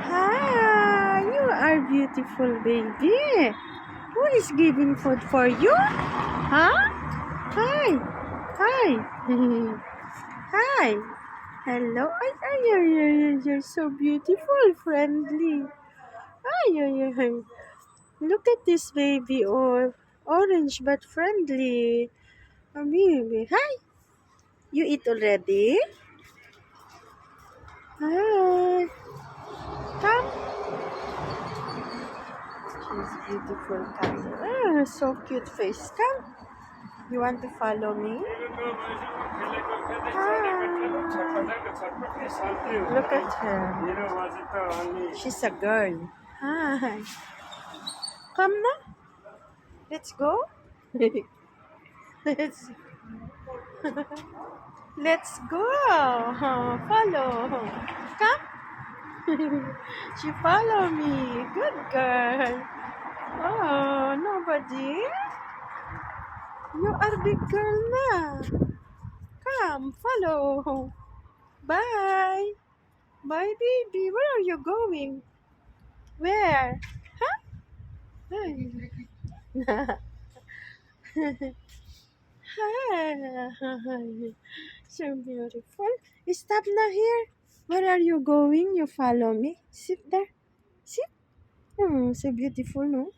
Hi, you are beautiful baby. Who is giving food for you? Huh? Hi. Hi. Hi. Hello. Ay, you're so beautiful, friendly. Ay. Look at this baby. Oh, orange but friendly. Oh, baby. Hi. You eat already? Hi. Come. She's beautiful. Come. Ah, so cute face. Come. You want to follow me? Look at her. She's a girl. Hi. Come na. Let's go. let's let's go. Follow. Come. She follow me. Good girl. Oh, nobody. You are big girl na. Come, follow. Bye. Bye, baby. Where are you going? Where? Huh? Hi. So beautiful. Stop na here. Where are you going? You follow me. Sit there. Sit. So beautiful, no?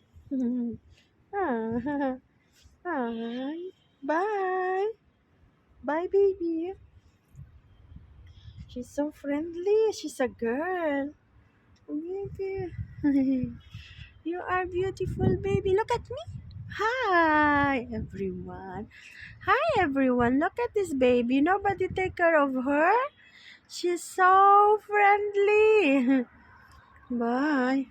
Ah, Hi. Bye. Bye, baby. She's so friendly. She's a girl. Baby. You are beautiful, baby. Look at me. Hi, everyone. Hi, everyone. Look at this baby. Nobody take care of her. She's so friendly. Bye.